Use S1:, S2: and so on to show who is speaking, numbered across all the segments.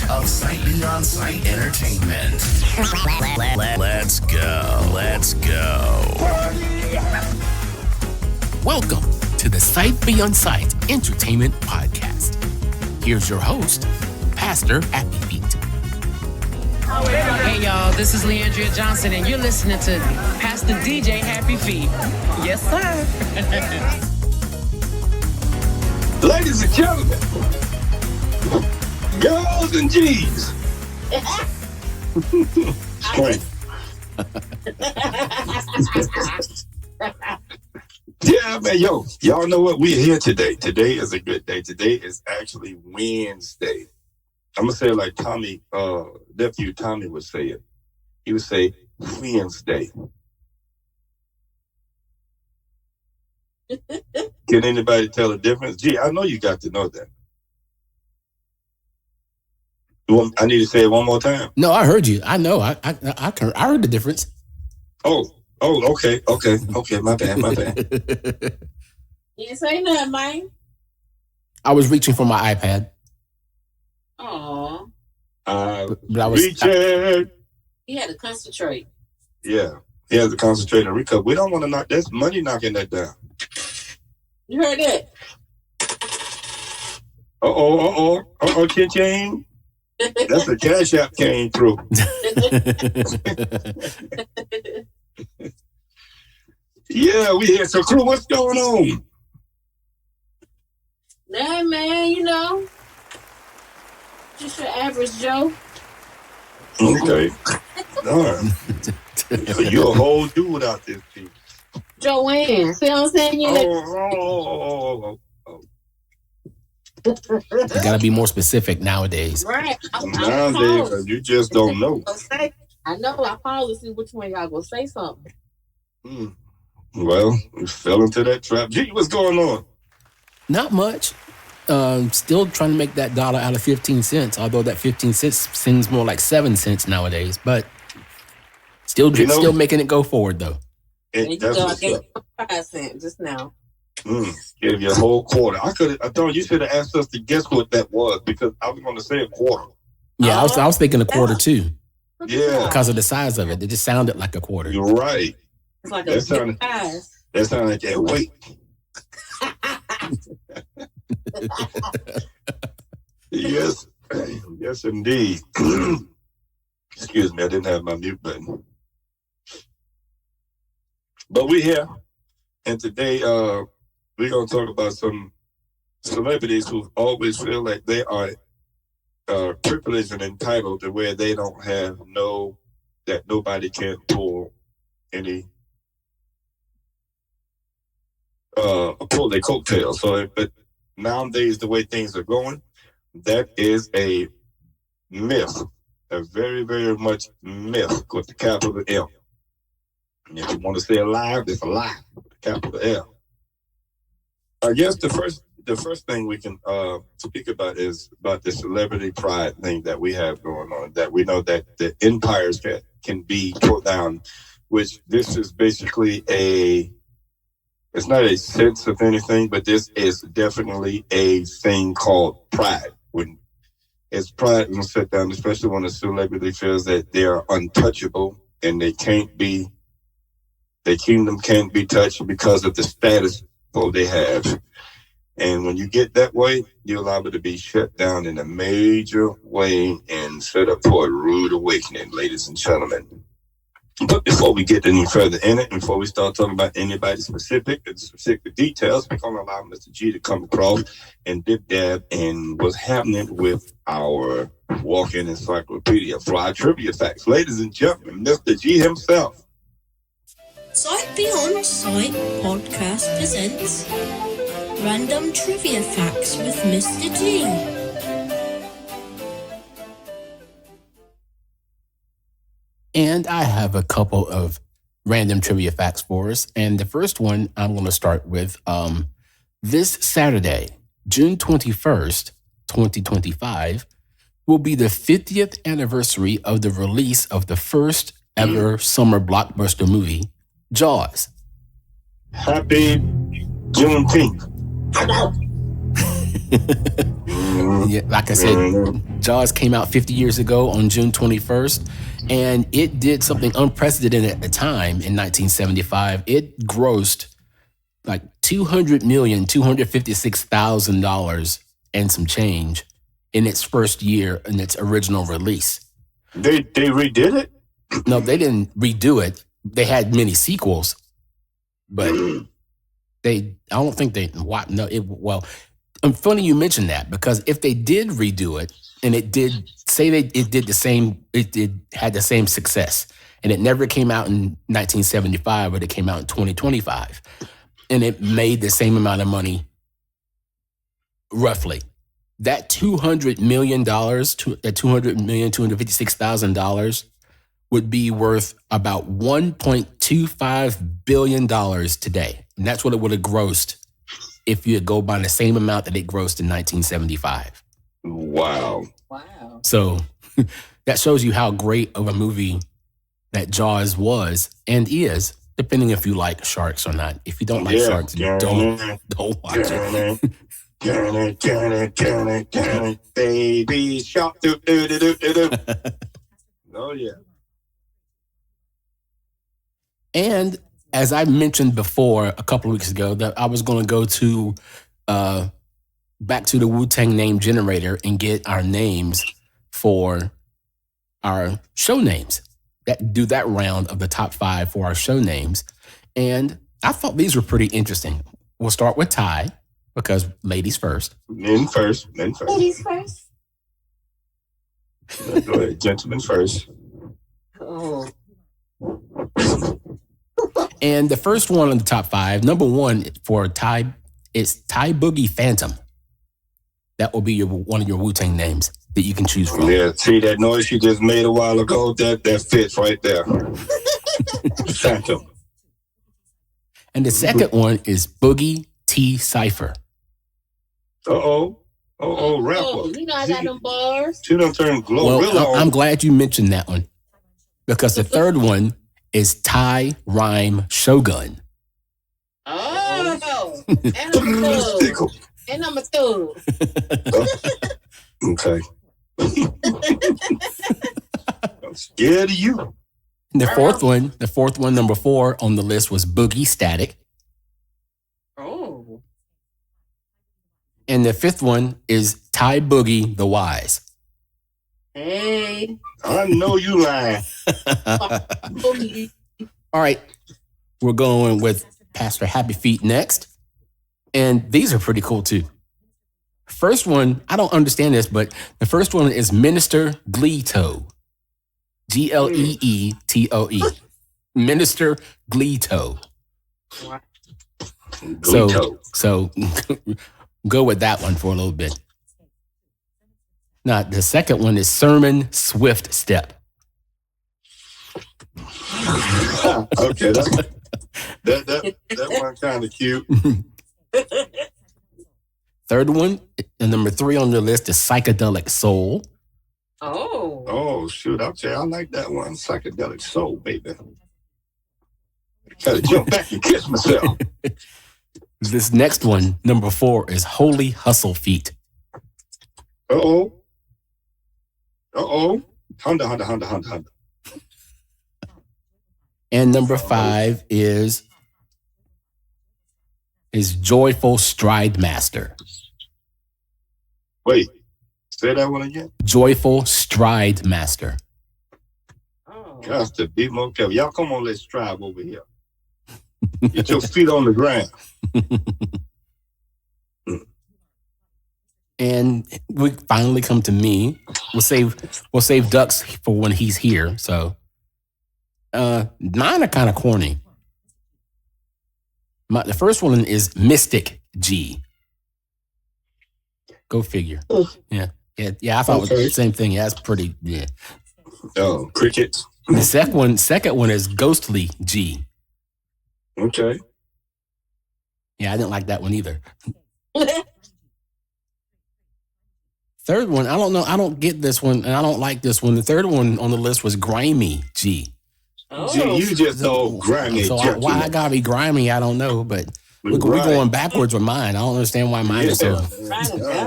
S1: of Sight Beyond Sight Entertainment. Let's go. Let's go. Welcome to the Sight Beyond Sight Entertainment Podcast. Here's your host, Pastor Happy Feet.
S2: Hey y'all, this is Leandria Johnson and you're listening to Pastor DJ Happy Feet. Yes, sir.
S3: Ladies and gentlemen, girls and G's. Yeah, man, y'all know what? We're here today. Today is a good day. Today is actually Wednesday. I'm going to say it like nephew Tommy would say it. He would say Wednesday. Can anybody tell the difference? Gee, I know you got to know that. I need to say it one more time.
S1: No, I heard you. I know. I heard the difference.
S3: Oh, okay. My bad.
S4: You didn't say nothing, Mike.
S1: I was reaching for my iPad.
S4: Aw.
S1: But I was
S3: reaching.
S4: He had to concentrate.
S3: Yeah, he has to concentrate and recover. We don't want to knock. That's money knocking that down.
S4: You heard it?
S3: Ching. That's a cash app came through. Yeah, we here. So, crew, what's going on?
S4: Nah, man, just your average Joe.
S3: Okay. All right. You're a whole dude out there, Steve.
S4: Joanne. See what I'm saying?
S3: Oh.
S1: You gotta be more specific nowadays.
S4: Right.
S3: Nowadays, you just don't know.
S4: I know. I paused to see which one y'all gonna say something.
S3: Well, we fell into that trap. Gee, what's going on?
S1: Not much. Still trying to make that dollar out of 15 cents, although that 15 cents seems more like 7 cents nowadays, but still making it go forward, though.
S4: I gave 5 cents just now.
S3: Gave you a whole quarter. I thought you should have asked us to guess what that was because I was going to say a quarter.
S1: Yeah, I was thinking a quarter too.
S3: Yeah.
S1: Because of the size of it. It just sounded like a quarter.
S3: You're right.
S4: It's like that sounded
S3: like that weight. Yes, indeed. Excuse me, I didn't have my mute button. But we're here, and today we're going to talk about some celebrities who always feel like they are privileged and entitled to where they don't have that nobody can pull any pull their coattails. So, but nowadays, the way things are going, that is a myth, a very, very much myth with the capital M. And if you want to say alive, it's alive with the capital L. I guess the first thing we can speak about is about the celebrity pride thing that we have going on, that we know that the empires can be put down, which this is basically it's not a sense of anything, but this is definitely a thing called pride. When it's pride when sit down, especially when a celebrity feels that they are untouchable and their kingdom can't be touched because of the status they have. And when you get that way, you're liable to be shut down in a major way and set up for a rude awakening, ladies and gentlemen. But before we get any further in it, before we start talking about anybody specific details, we're going to allow Mr. G to come across and dip dab in what's happening with our walk-in encyclopedia for our trivia facts. Ladies and gentlemen, Mr. G himself.
S5: Sight Beyond Sight podcast presents Random Trivia Facts with Mr. G.
S1: And I have a couple of random trivia facts for us. And the first one I'm going to start with this Saturday, June 21st, 2025, will be the 50th anniversary of the release of the first ever summer blockbuster movie, Jaws.
S3: Happy Juneteenth.
S1: Yeah, like I said, Jaws came out 50 years ago on June 21st, and it did something unprecedented at the time in 1975. It grossed like $200,256,000 and some change in its first year in its original release.
S3: They redid it?
S1: No, they didn't redo it. They had many sequels, but I don't think they, no, well, I'm funny you mentioned that, because if they did redo it and it did, say it did the same, had the same success, and it never came out in 1975, but it came out in 2025, and it made the same amount of money, roughly, that $200 million, $256,000 would be worth about $1.25 billion today. And that's what it would have grossed if you go by the same amount that it grossed in 1975.
S3: Wow.
S1: So that shows you how great of a movie that Jaws was and is, depending if you like sharks or not. If you don't like sharks, don't watch it.
S3: Baby shark. Oh, yeah.
S1: And as I mentioned before a couple of weeks ago, that I was going to go to back to the Wu-Tang name generator and get our names for our show names. Do that round of the top 5 for our show names. And I thought these were pretty interesting. We'll start with Ty, because ladies first.
S3: Men first.
S4: Ladies first.
S3: Go ahead, gentlemen first.
S4: Oh.
S1: And the first one on the top 5, number 1 for Ty, is Ty Boogie Phantom. That will be one of your Wu-Tang names that you can choose from.
S3: Yeah, see that noise you just made a while ago? That fits right there. Phantom.
S1: And the second one is Boogie T Cypher.
S3: Rapper.
S4: Oh, you know I got them bars.
S3: She done turned Glorilla
S1: Well, I'm glad you mentioned that one, because the third one is Ty Rhyme Shogun.
S4: Oh, and I'm a thug.
S3: Okay. I'm scared of you.
S1: And the fourth one, number 4 on the list was Boogie Static.
S4: Oh.
S1: And the 5th one is Ty Boogie the Wise.
S4: Hey.
S3: I know you lying.
S1: All right. We're going with Pastor Happy Feet next. And these are pretty cool too. First one, I don't understand this, but the first one is Minister Gleeto. Gleetoe. Minister Gleeto. So go with that one for a little bit. Now, the second one is Sermon Swift Step.
S3: Okay, that one kind of cute.
S1: Third one, and number 3 on the list, is Psychedelic Soul.
S3: Oh, shoot. Okay, I like that one. Psychedelic Soul, baby. Gotta jump back and kiss myself.
S1: This next one, number 4, is Holy Hustle Feet.
S3: Honda.
S1: And number 5 is Joyful Stride Master.
S3: Wait, say that one again.
S1: Joyful Stride Master.
S3: Gosh, to be more careful. Y'all come on, let's strive over here. Get your feet on the ground.
S1: And we finally come to me. We'll save Ducks for when he's here. So mine are kind of corny. The first one is Mystic G. Go figure. Yeah. I thought it was the same thing. Yeah, that's pretty. Yeah.
S3: Oh, crickets.
S1: The second one is Ghostly G.
S3: Okay.
S1: Yeah, I didn't like that one either. Third one, I don't know. I don't get this one, and I don't like this one. The third one on the list was Grimy G.
S3: Gee, you just know grimy.
S1: So why I gotta be grimy, I don't know, but we're going backwards with mine. I don't understand why mine is so.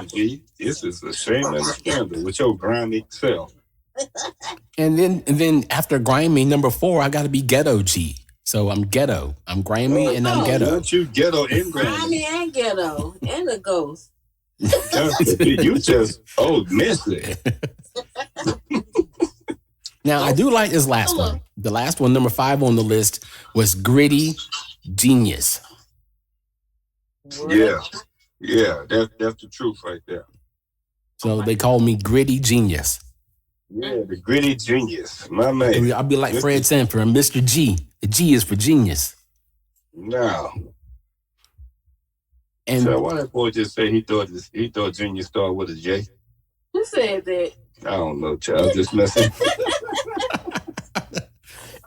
S3: G, this is a shame and a scandal with your grimy self.
S1: And then after grimy, number 4, I got to be ghetto G. So I'm ghetto. I'm grimy and I'm ghetto.
S3: Aren't you ghetto and grimy?
S4: Grimy and ghetto and a ghost.
S3: You just messy.
S1: Now I do like this last one. The last one, number 5 on the list, was gritty genius.
S3: Yeah, that's the truth right there.
S1: So they call me gritty genius.
S3: Yeah, the gritty genius, my man.
S1: I'll be like Fred Sanford and Mr. G. The G is for genius.
S3: No.
S1: And
S3: so why that boy just say he thought genius started with a J?
S4: Who said that?
S3: I don't know, child. Just messing.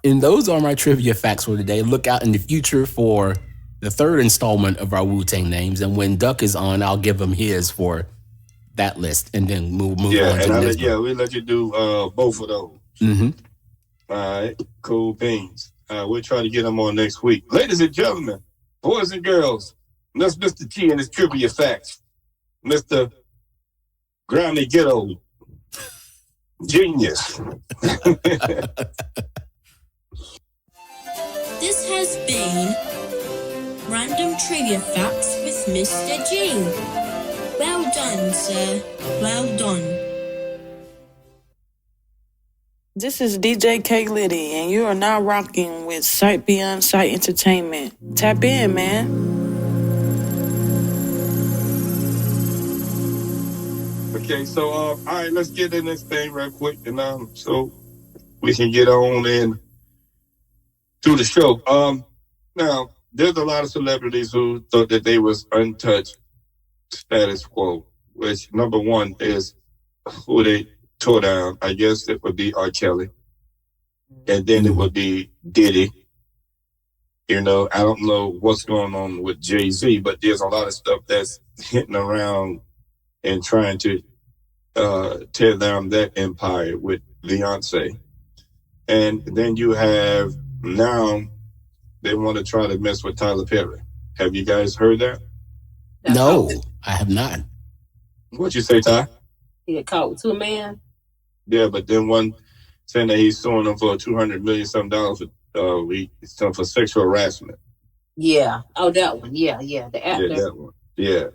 S1: And those are my trivia facts for today. Look out in the future for the 3rd installment of our Wu-Tang names. And when Duck is on, I'll give him his for that list. And then move on to the next one.
S3: We'll let you do both of those.
S1: Mm-hmm.
S3: All right, cool beans. We'll try to get them on next week. Ladies and gentlemen, boys and girls, that's Mr. T and his trivia facts. Mr. Grimy Ghetto Genius.
S5: This has been Random Trivia Facts with Mr. G. Well done, sir. Well done.
S6: This is DJ K Liddy, and you are now rocking with Sight Beyond Sight Entertainment. Tap in, man.
S3: Okay, so all right, let's get in this thing real quick, and so we can get on in to the show. Now there's a lot of celebrities who thought that they was untouched status quo, which number 1 is who they tore down. I guess it would be R. Kelly, and then it would be Diddy. I don't know what's going on with Jay-Z, but there's a lot of stuff that's hitting around and trying to tear down that empire with Beyonce. And then you have now they want to try to mess with Tyler Perry. Have you guys heard that?
S1: No, I have not.
S3: What'd you say, Ty?
S4: He got caught with 2 men.
S3: Yeah, but then one saying that he's suing them for $200 million for sexual harassment.
S4: Yeah. Oh, that one. Yeah. The actor.
S3: Yeah, that one. Yeah.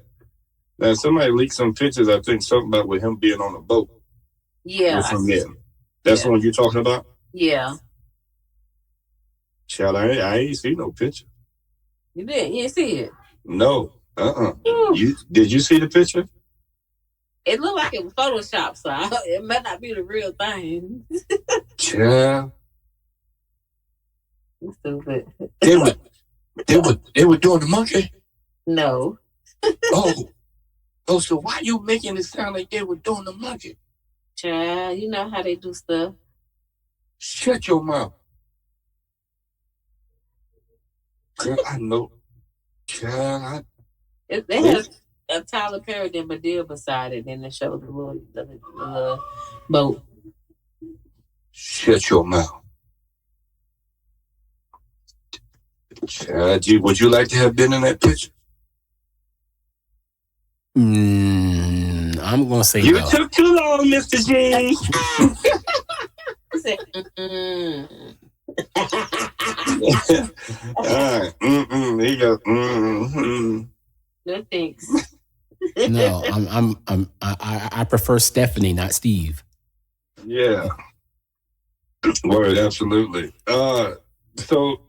S3: Now somebody leaked some pictures. I think something about with him being on a boat.
S4: Yeah.
S3: With some men. That's the one you're talking about.
S4: Yeah.
S3: Child, I ain't see no picture.
S4: You didn't? You didn't see it?
S3: No. Did you see the picture?
S4: It looked like it was Photoshop, so it might not be the real thing.
S3: Child.
S4: Stupid.
S3: They were doing the monkey?
S4: No.
S3: Oh, so why you making it sound like they were doing the monkey?
S4: Child, you know how they do stuff.
S3: Shut your mouth. Girl, I know. Child,
S4: They had a Tyler Perry and Madea beside it, and they showed the little boat.
S3: Shut your mouth. Child, would you like to have been in that picture?
S1: I'm going to say
S3: you
S1: no.
S3: took too long, Mr. G.
S4: He said,
S3: All right. He goes,
S4: No thanks.
S1: No, I prefer Stephanie, not Steve.
S3: Yeah. Word, absolutely. So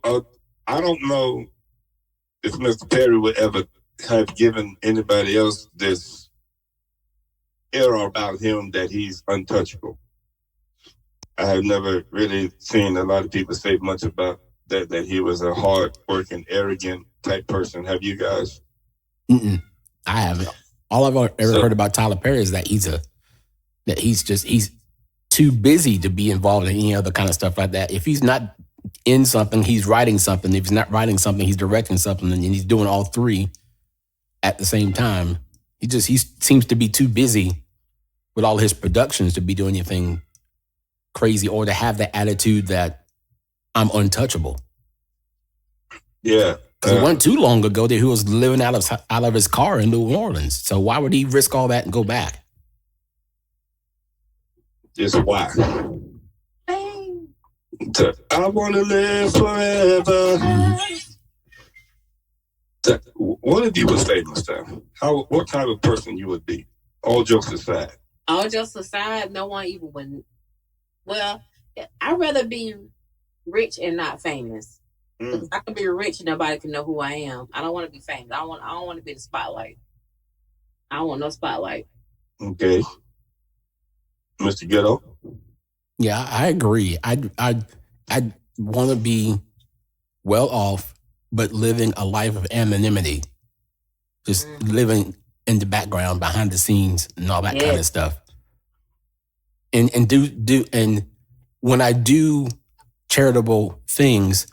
S3: I don't know if Mr. Perry would ever have given anybody else this air about him that he's untouchable. I have never really seen a lot of people say much about that he was a hard-working, arrogant type person. Have you guys?
S1: I haven't. All I've ever heard about Tyler Perry is that he's too busy to be involved in any other kind of stuff like that. If he's not in something, he's writing something. If he's not writing something, he's directing something, and he's doing all 3 at the same time. He seems to be too busy with all his productions to be doing anything crazy or to have the attitude that I'm untouchable.
S3: Yeah.
S1: Because it wasn't too long ago that he was living out of his car in New Orleans. So why would he risk all that and go back?
S3: Just why? I want to live forever. What if you was famous, then? What type of person you would be? All jokes aside.
S4: All jokes aside, no one even would. Well, I'd rather be rich and not famous. I can be rich and nobody can know who I am. I don't want to be famous. I don't want to be the spotlight. I don't want no spotlight.
S3: Okay, Mr. Ghetto.
S1: Yeah, I agree. I'd want to be well off, but living a life of anonymity, just living in the background, behind the scenes, and all that kind of stuff. And when I do charitable things,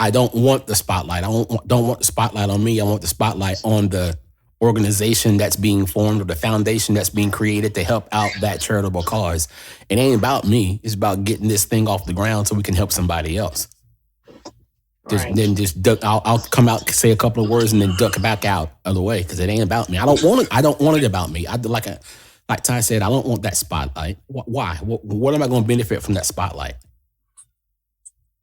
S1: I don't want the spotlight. I don't want the spotlight on me. I want the spotlight on the organization that's being formed or the foundation that's being created to help out that charitable cause. It ain't about me. It's about getting this thing off the ground so we can help somebody else. Then just duck. I'll come out, say a couple of words, and then duck back out of the way because it ain't about me. I don't want it about me. Like Ty said, I don't want that spotlight. Why? What am I going to benefit from that spotlight?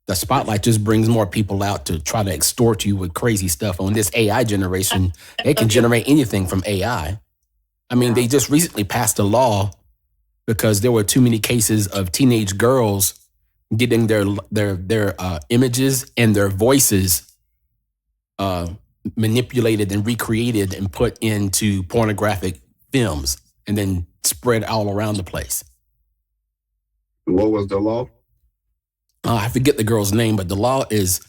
S1: The spotlight just brings more people out to try to extort you with crazy stuff. On this AI generation, they can generate anything from AI. I mean, they just recently passed a law because there were too many cases of teenage girls getting their images and their voices manipulated and recreated and put into pornographic films and then spread all around the place.
S3: What was the law?
S1: I forget the girl's name, but the law it's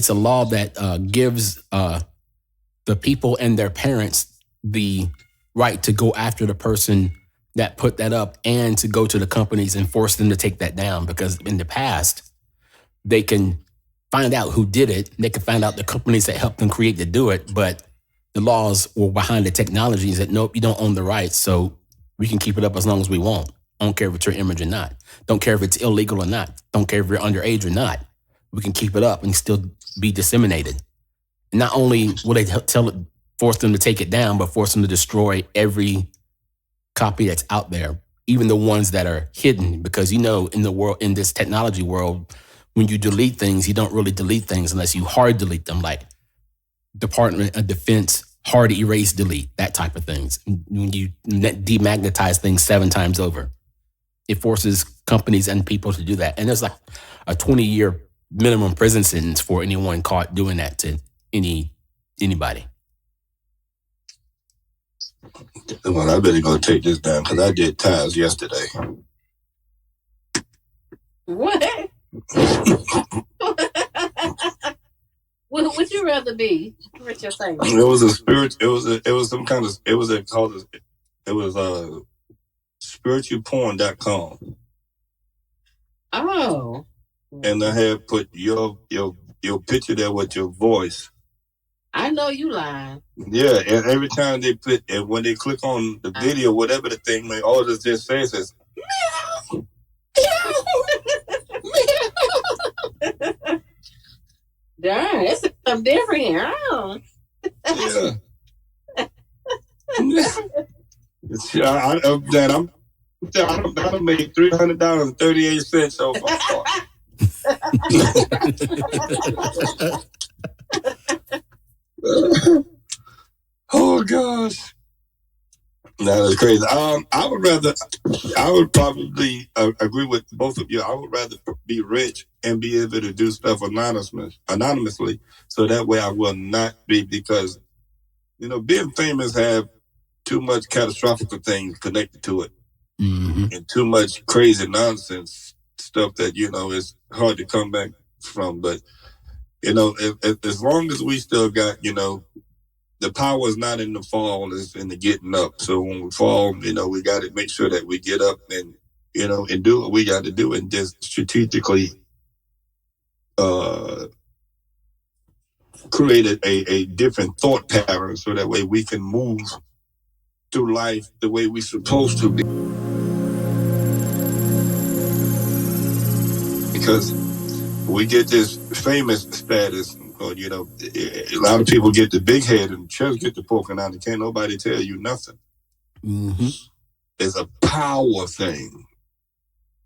S1: a law that gives the people and their parents the right to go after the person that put that up and to go to the companies and force them to take that down. Because in the past, they can find out who did it. They can find out the companies that helped them create to do it. But the laws were behind the technologies that, nope, you don't own the rights. So we can keep it up as long as we want. I don't care if it's your image or not. Don't care if it's illegal or not. Don't care if you're underage or not. We can keep it up and still be disseminated. And not only will they force them to take it down, but force them to destroy every copy that's out there, even the ones that are hidden. Because in this technology world, when you delete things, you don't really delete things unless you hard delete them, like Department of Defense, hard erase delete, that type of things. When you demagnetize things 7 times over. It forces companies and people to do that. And there's like a 20-year minimum prison sentence for anyone caught doing that to anybody.
S3: Well, I better go take this down because I did ties yesterday.
S4: What? What would you rather be? What you're saying?
S3: It was a spirit. It was spiritualporn.com.
S4: Oh.
S3: And I had put your picture there with your voice.
S4: I know you lying.
S3: Yeah, and every time they put, and when they click on the video, whatever the thing, all it just says is, meow, meow.
S4: Darn, it's something different here. Oh.
S3: Yeah. I made $300.38 so far. Oh gosh, that is crazy. I would probably agree with both of you. I would rather be rich and be able to do stuff anonymously, so that way I will not be, because being famous have too much catastrophic things connected to it, and too much crazy nonsense stuff that is hard to come back from. But as long as we still got the power is not in the fall, it's in the getting up. So when we fall, we got to make sure that we get up and and do what we got to do, and just strategically create a different thought pattern, so that way we can move through life the way we're supposed to be. Because we get this famous status, Or, a lot of people get the big head and church get the poking out and can't nobody tell you nothing.
S1: Mm-hmm.
S3: It's a power thing.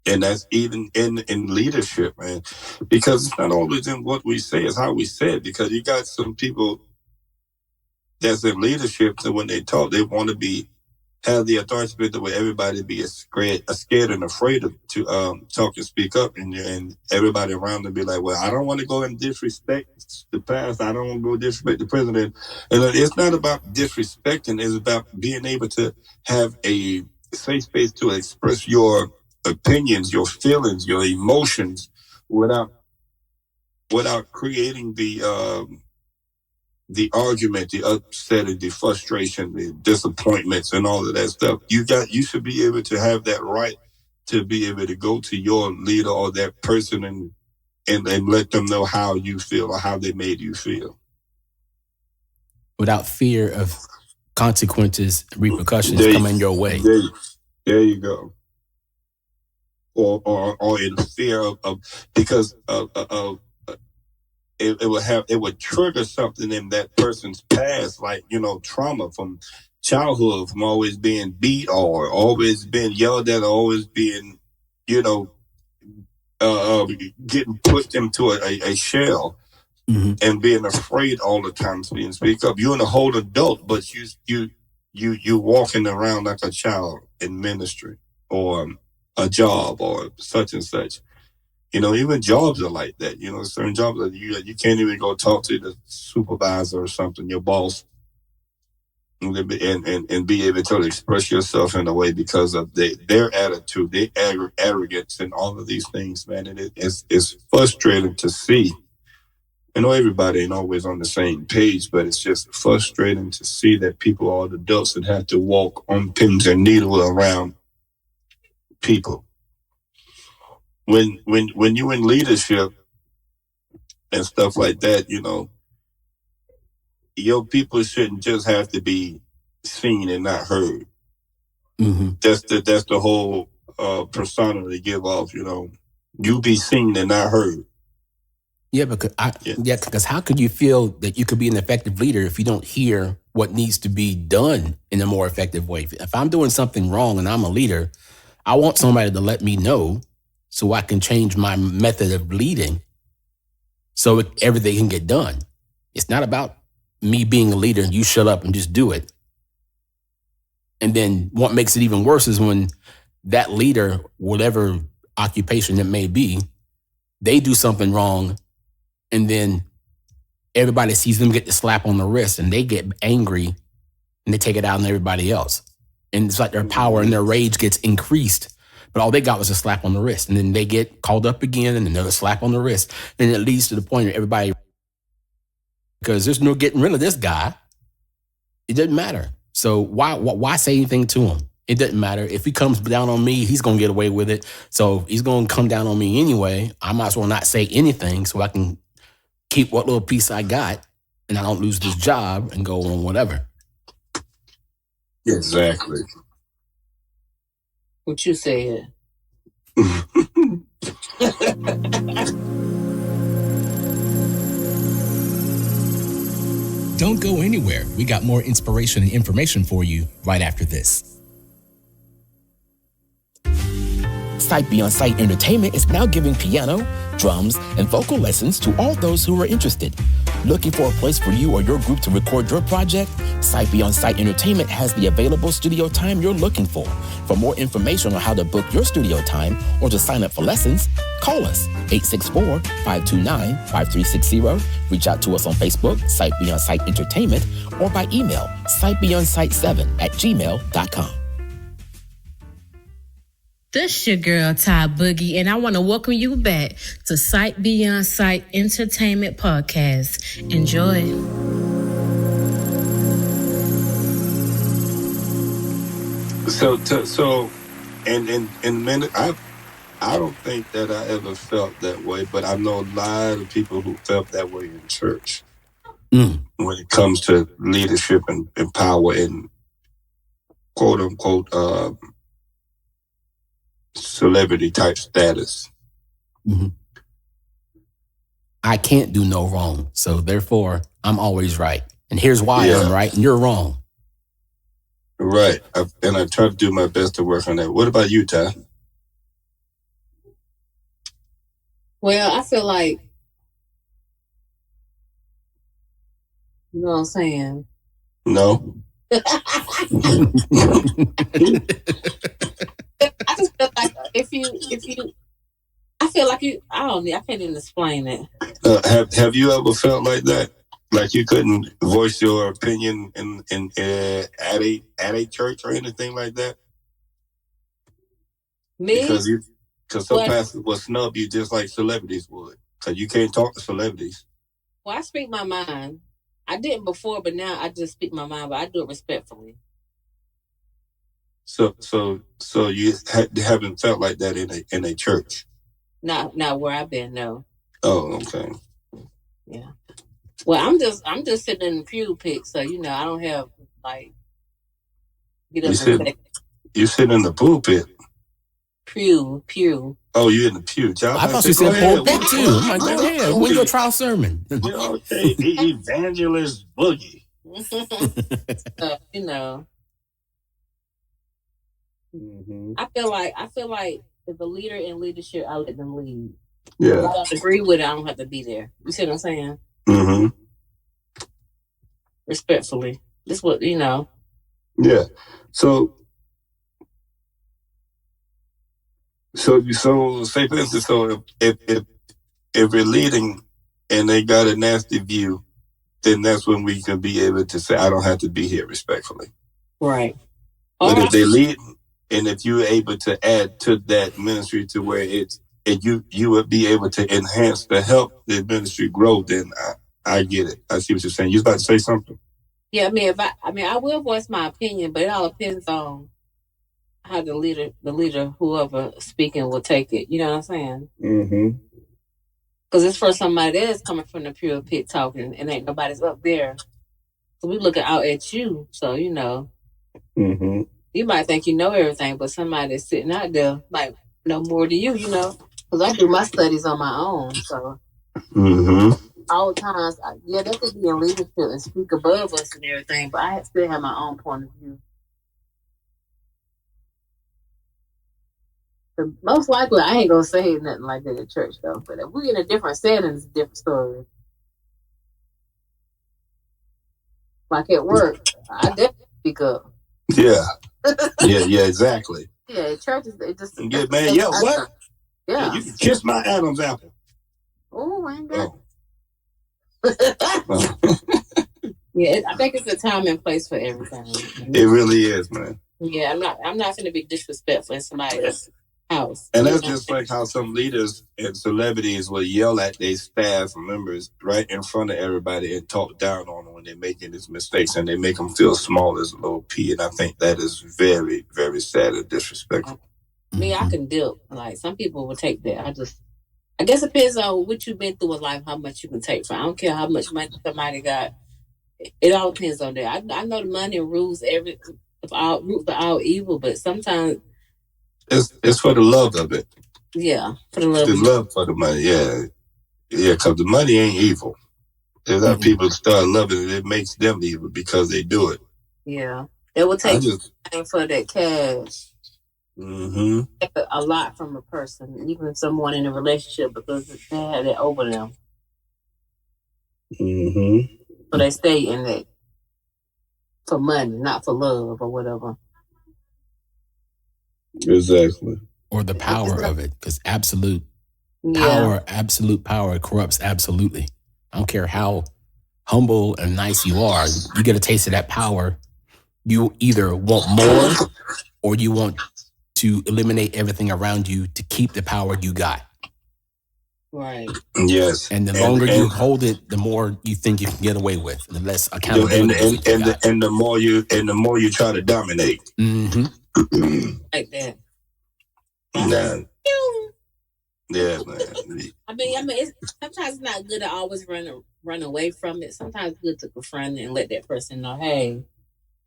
S3: And that's even in leadership, man. Because it's not always in what we say, it's how we say it. Because you got some people that's in leadership, so when they talk, they want to have the authority spirit the way everybody be scared and afraid to talk and speak up, and everybody around them be like, well, I don't want to go and disrespect the past. I don't want to go disrespect the president. And it's not about disrespecting. It's about being able to have a safe space to express your opinions, your feelings, your emotions without creating the argument, the upsetting, the frustration, the disappointments, and all of that stuff. You should be able to have that right to be able to go to your leader or that person and let them know how you feel or how they made you feel.
S1: Without fear of consequences, repercussions coming your way.
S3: There you go. Or in fear of because it would trigger something in that person's past, like, trauma from childhood, from always being beat or always being yelled at, or always being, getting pushed into a shell.
S1: Mm-hmm.
S3: And being afraid all the time to speak up. You're a whole adult, but you walking around like a child in ministry or a job or such and such. Even jobs are like that. Certain jobs that you can't even go talk to the supervisor or something, your boss, and be able to express yourself in a way because of their attitude, their arrogance, and all of these things, man. And it's frustrating to see. Everybody ain't always on the same page, but it's just frustrating to see that people are adults and have to walk on pins and needles around people. When you're in leadership and stuff like that, your people shouldn't just have to be seen and not heard.
S1: Mm-hmm.
S3: That's the whole persona they give off. You be seen and not heard.
S1: Yeah, because how could you feel that you could be an effective leader if you don't hear what needs to be done in a more effective way? If I'm doing something wrong and I'm a leader, I want somebody to let me know so I can change my method of leading so everything can get done. It's not about me being a leader and you shut up and just do it. And then what makes it even worse is when that leader, whatever occupation it may be, they do something wrong. And then everybody sees them get the slap on the wrist and they get angry and they take it out on everybody else. And it's like their power and their rage gets increased. But all they got was a slap on the wrist. And then they get called up again and another slap on the wrist. And it leads to the point where everybody, because there's no getting rid of this guy. It doesn't matter. So why say anything to him? It doesn't matter. If he comes down on me, he's going to get away with it. So if he's going to come down on me anyway, I might as well not say anything so I can keep what little piece I got and I don't lose this job and go on whatever.
S3: Exactly.
S4: What you said.
S1: Don't go anywhere. We got more inspiration and information for you right after this. Sight Beyond Sight Entertainment is now giving piano, drums, and vocal lessons to all those who are interested. Looking for a place for you or your group to record your project? Sight Beyond Sight Entertainment has the available studio time you're looking for. For more information on how to book your studio time or to sign up for lessons, call us 864-529-5360. Reach out to us on Facebook, Sight Beyond Sight Entertainment, or by email, sightbeyondsight7@gmail.com.
S2: This your girl, Ty Boogie, and I want to welcome you back to Sight Beyond Sight Entertainment Podcast. Enjoy.
S3: So, and a minute, I don't think that I ever felt that way, but I know a lot of people who felt that way in church when it comes to leadership and power and quote unquote celebrity type status.
S1: Mm-hmm. I can't do no wrong. So therefore, I'm always right. And here's why I'm right and you're wrong.
S3: Right. And I try to do my best to work on that. What about you, Ty?
S4: Well, I feel like, you know what I'm saying?
S3: No.
S4: I just feel like if you, I feel like I can't even explain it.
S3: Have you ever felt like that? Like you couldn't voice your opinion at a church or anything like that?
S4: Me?
S3: Because some pastors will snub you just like celebrities would. Because you can't talk to celebrities.
S4: Well, I speak my mind. I didn't before, but now I just speak my mind, but I do it respectfully.
S3: So you haven't felt like that in a church?
S4: Not where I've been, no.
S3: Oh, okay.
S4: Yeah. Well, I'm just sitting in the pew pit, so I don't have like get up and say.
S3: You sit in the pulpit.
S4: Pew.
S3: Oh, you're in the pew.
S1: I thought you said pulpit too. I'm like, go ahead. When's your trial sermon?
S3: Okay, Evangelist Boogie.
S4: Mm-hmm. I feel like if a leader in leadership, I let them lead.
S3: Yeah.
S4: If I don't agree with it, I don't have to be there. You see what I'm saying?
S3: Mm-hmm.
S4: Respectfully. This what
S3: Yeah. So say for instance, so if we're leading and they got a nasty view, then that's when we can be able to say, I don't have to be here, respectfully.
S4: Right.
S3: But if they lead, and if you're able to add to that ministry to where you would be able to enhance to help the ministry grow, then I get it. I see what you're saying. You was about to say something?
S4: Yeah, I will voice my opinion, but it all depends on how the leader, whoever speaking, will take it. You know what I'm saying?
S3: Mm-hmm.
S4: Because it's for somebody that's coming from the pure pit talking, and ain't nobody's up there. So we looking out at you. So
S3: mm-hmm.
S4: You might think you know everything, but somebody that's sitting out there like know more than you. Because I do my studies on my own. So all the times, they could be in leadership and speak above us and everything, but I still have my own point of view. Most likely, I ain't gonna say nothing like that at church though. But if we in a different setting, it's a different story. Like at work, I definitely speak up.
S3: Yeah, yeah, exactly.
S4: Yeah, churches they just
S3: get mad. Yeah, what?
S4: Yeah,
S3: you can kiss my Adam's apple.
S4: Oh, I ain't got. Yeah, I think it's a time and place for everything.
S3: It really is, man.
S4: Yeah, I'm not gonna be disrespectful in somebody's house.
S3: And that's just like how some leaders and celebrities will yell at their staff members right in front of everybody and talk down on them when they're making these mistakes, and they make them feel small as a little pea. And I think that is very, very sad and disrespectful.
S4: Me, I can deal. Like some people will take that. I guess it depends on what you've been through in life, how much you can take from. I don't care how much money somebody got. It all depends on that. I know the money rules all evil, but sometimes
S3: it's for the love of it.
S4: Yeah, for the love.
S3: The love for the money. Yeah, because the money ain't evil. If that people start loving it, it makes them evil because they do it.
S4: Yeah, it will take for that cash.
S3: Mm-hmm.
S4: A lot from a person, even someone in a relationship, because they had it over them.
S3: Mm-hmm.
S4: So they stay in it for money, not for love or whatever.
S3: Exactly.
S1: Or the power of it, because absolute power corrupts absolutely. I don't care how humble and nice you are. You get a taste of that power. You either want more or you want to eliminate everything around you to keep the power you got.
S4: Right.
S3: Yes.
S1: And the longer you hold it, the more you think you can get away with, and the less accountability.
S3: And the more you try to dominate.
S1: Mm-hmm.
S4: Like that.
S3: Nah. Yeah, man.
S4: I mean, sometimes it's not good to always run away from it. Sometimes it's good to confront it and let that person know, hey,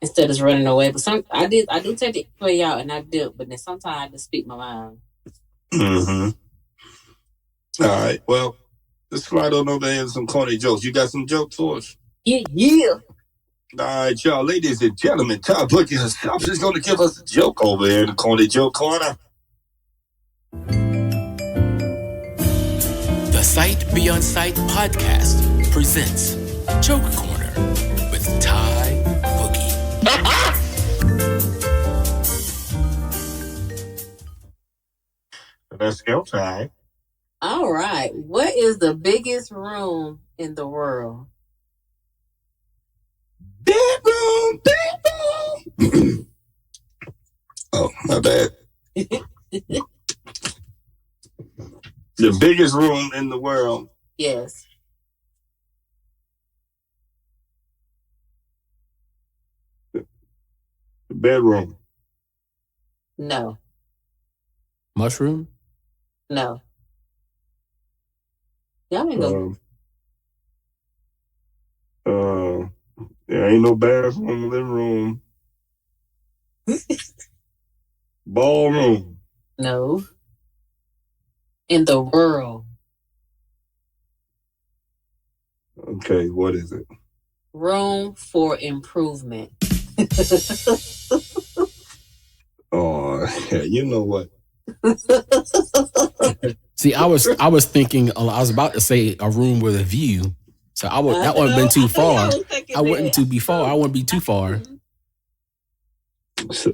S4: instead of running away. But I do take the play out, and I do. But then sometimes I just speak my mind.
S3: Mm-hmm. All right. Well, Let's slide on over here some corny jokes. You got some jokes for us?
S4: Yeah.
S3: All right, y'all, ladies and gentlemen, Todd Boogie herself is going to give us a joke over here in the corny joke corner.
S1: The Sight Beyond Sight podcast presents Joke Corner with Ty Boogie.
S3: Let's go, Ty.
S4: All right. What is the biggest room in the world?
S3: Bedroom. Oh, my bad. The biggest room in the world.
S4: Yes.
S3: The bedroom.
S4: No.
S1: Mushroom?
S4: No. Y'all ain't go.
S3: There ain't no bathroom, living room. Ballroom.
S4: No. In the world.
S3: Okay, what is it?
S4: Room for improvement.
S3: Oh, yeah, you know what?
S1: See, I was thinking, I was about to say a room with a view. So that wouldn't have been too far. I wouldn't be too far.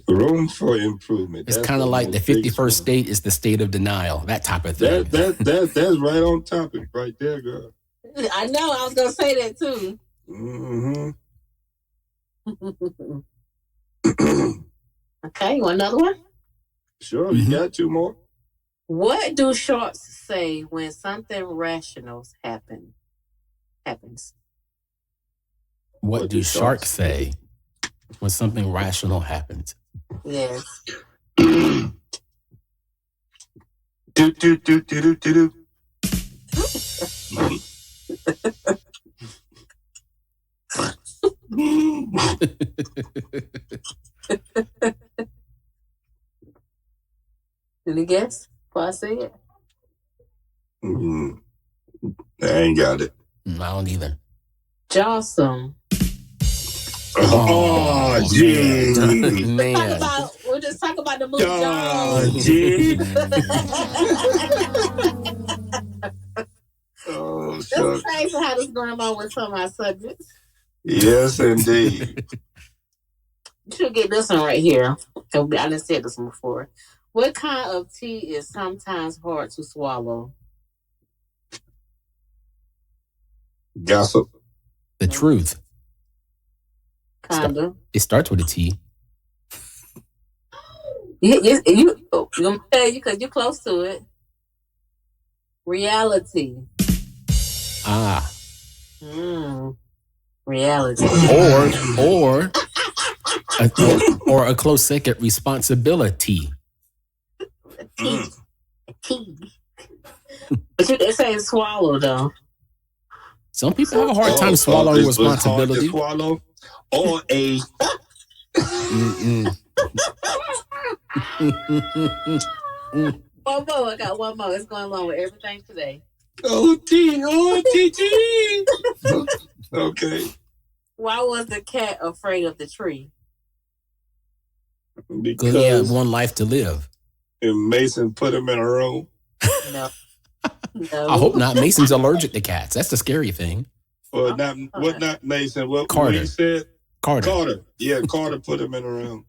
S3: Room for improvement.
S1: It's kind of like the 51st state is the state of denial, that type of thing.
S3: That's right on topic right there, girl.
S4: I know, I was going to say that too.
S3: Mm-hmm.
S4: Okay, you want another one?
S3: Sure, you got two more.
S4: What do sharks say when something rational happens?
S1: What do sharks say when something rational happens?
S4: Yes.
S3: Do.
S4: Any guess before I say it?
S3: I ain't got it.
S1: I don't either.
S4: Jawsome.
S3: Oh, gee.
S1: Man.
S4: We'll just talk about the movie
S3: Oh,
S4: Jaws.
S3: gee. Oh,
S4: It's
S3: shucks.
S4: crazy how this is going on with some of our subjects.
S3: Yes, indeed.
S4: You should get this one right here. I didn't say this one before. What kind of tea is sometimes hard to swallow?
S3: Gossip.
S1: The truth.
S4: Kinda.
S1: It starts with a T.
S4: I'm gonna tell you because you're close to it. Reality.
S1: Ah.
S4: Reality.
S1: Or a close second, responsibility.
S4: Tea. But they're saying swallow though.
S1: Some people have a hard time swallowing responsibility.
S3: It's hard to swallow or a.
S4: One more. I got one more. It's going along with everything today.
S3: T. Okay.
S4: Why was the cat afraid of the tree?
S1: Because he had one life to live.
S3: And Mason put him in a room.
S4: No.
S1: I hope not. Mason's allergic to cats. That's the scary thing.
S3: Well, not Mason. What
S1: Carter.
S3: you said?
S1: Carter.
S3: Yeah, Carter put him in a room.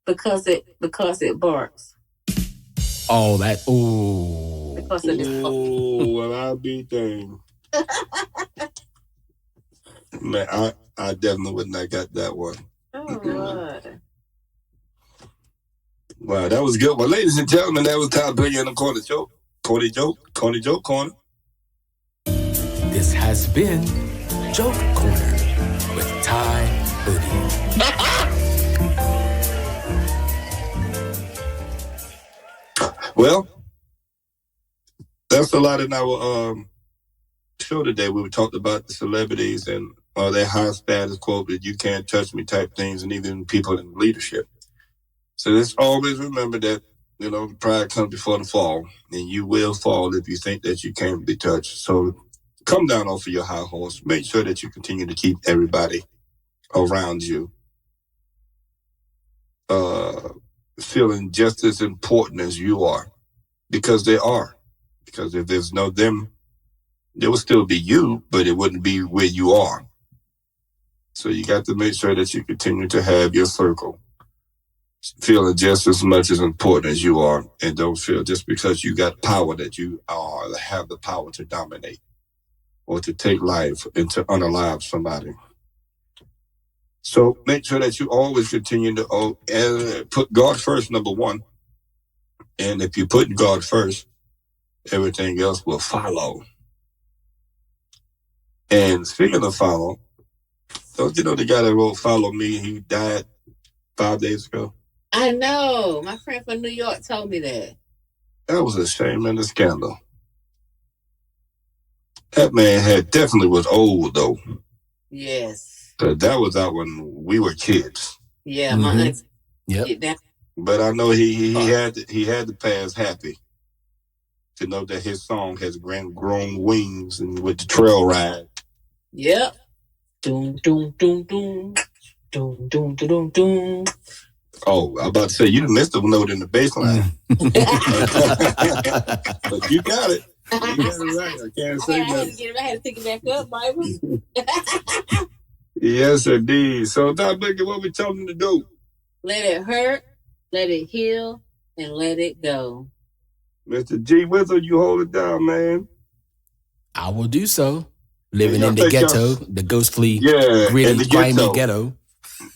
S4: Because it barks.
S1: Oh, that. Ooh.
S4: Because of this.
S3: Oh, well, I'll be dang. Man, I definitely wouldn't have got that one.
S4: Oh, Lord.
S3: Wow, that was good. Well, ladies and gentlemen, that was Ty Boogie in the Corny Joke. Corny Joke Corner.
S1: This has been Joke Corner with Ty Boogie.
S3: Well, that's a lot in our show today. We talked about the celebrities and their high status quote that you can't touch me type things, and even people in leadership. So let's always remember that Pride comes before the fall, and you will fall if you think that you can't be touched. So come down off of your high horse. Make sure that you continue to keep everybody around you feeling just as important as you are, because they are. Because if there's no them, there will still be you, but it wouldn't be where you are. So you got to make sure that you continue to have your circle feeling just as much as important as you are, and don't feel just because you got power that you have the power to dominate or to take life and to unalive somebody. So make sure that you always continue to put God first, number one. And if you put God first, everything else will follow. And speaking of follow, don't you know the guy that wrote Follow Me, he died 5 days ago?
S4: I know. My friend from New York told me that.
S3: That was a shame and a scandal. That man definitely was old, though.
S4: Yes.
S3: But that was out when we were kids.
S4: Yeah, my auntie.
S1: Yep.
S3: But I know he had to pass happy to know that his song has grown wings and with the trail ride.
S4: Yep. Doom, doom, doom, doom. Doom, doom, doom, doom.
S3: Oh, I'm about to say, you missed the note in the bass line. But you got it. You got it right. I can't say that.
S4: I had to pick it back up, Bible.
S3: Yes, indeed. So, Dr. Boogie, what we telling them to do?
S4: Let it hurt, let it heal, and let it go.
S3: Mr. G. Whistle, you hold it down, man.
S1: I will do so. Living in the ghetto, the ghostly, gritty, grimy ghetto.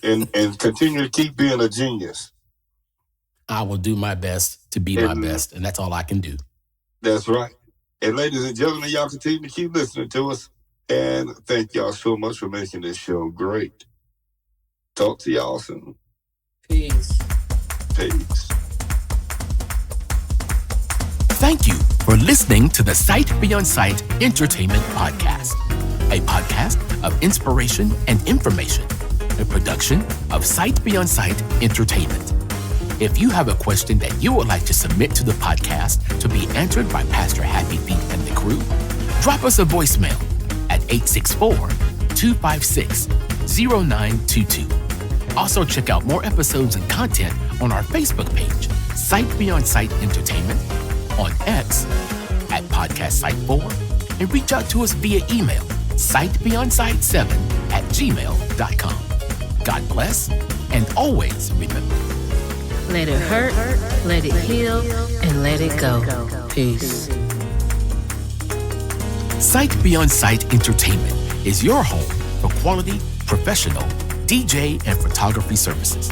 S3: And continue to keep being a genius.
S1: I will do my best to be my best, and that's all I can do.
S3: That's right. And ladies and gentlemen, y'all continue to keep listening to us. And thank y'all so much for making this show great. Talk to y'all soon.
S4: Peace.
S3: Peace.
S1: Thank you for listening to the Sight Beyond Sight Entertainment Podcast, a podcast of inspiration and information, a production of Sight Beyond Sight Entertainment. If you have a question that you would like to submit to the podcast to be answered by Pastor Happy Feet and the crew, drop us a voicemail at 864-256-0922. Also, check out more episodes and content on our Facebook page, Sight Beyond Sight Entertainment, on X at Podcast Sight 4, and reach out to us via email, sightbeyondsight7@gmail.com. God bless, and always remember,
S2: Let it hurt, let it heal, and let it go. Peace.
S1: Sight Beyond Sight Entertainment is your home for quality, professional DJ and photography services,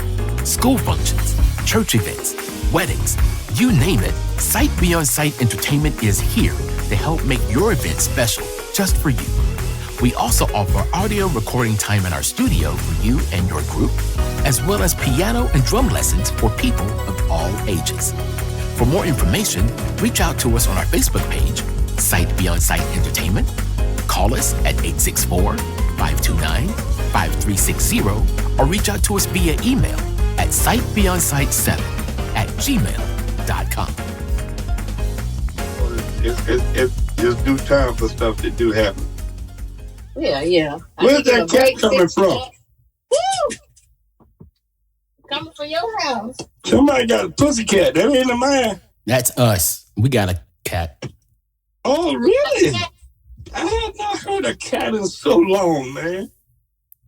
S1: school functions, church events, weddings, you name it. Sight Beyond Sight Entertainment is here to help make your event special just for you. We also offer audio recording time in our studio for you and your group, as well as piano and drum lessons for people of all ages. For more information, reach out to us on our Facebook page, Sight Beyond Sight Entertainment. Call us at 864-529-5360, or reach out to us via email at sightbeyondsight7@gmail.com.
S3: It's due time for stuff that do happen.
S4: Yeah.
S3: Where's that cat coming from?
S4: Woo! Coming from your house.
S3: Somebody got a pussycat. That ain't a man.
S1: That's us. We got a cat.
S3: Oh, really? I have not heard a cat in so long, man.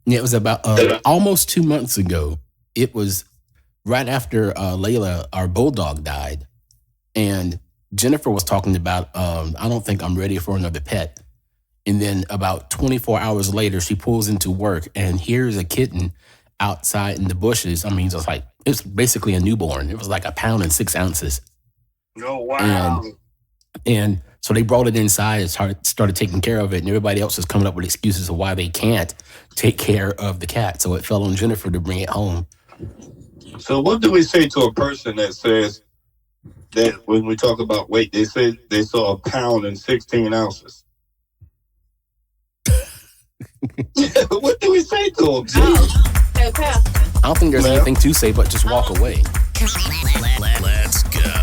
S1: Yeah, it was about almost 2 months ago. It was right after Layla, our bulldog, died. And Jennifer was talking about, I don't think I'm ready for another pet. And then about 24 hours later, she pulls into work and here's a kitten outside in the bushes. I mean, it's basically a newborn. It was like 1 pound and 6 ounces.
S3: Oh, wow.
S1: And so they brought it inside and started taking care of it. And everybody else was coming up with excuses of why they can't take care of the cat. So it fell on Jennifer to bring it home.
S3: So what do we say to a person that says that when we talk about weight, they say they saw 1 pound and 16 ounces? What do we say to them?
S1: I don't think there's anything to say but just walk away.
S7: Let's America.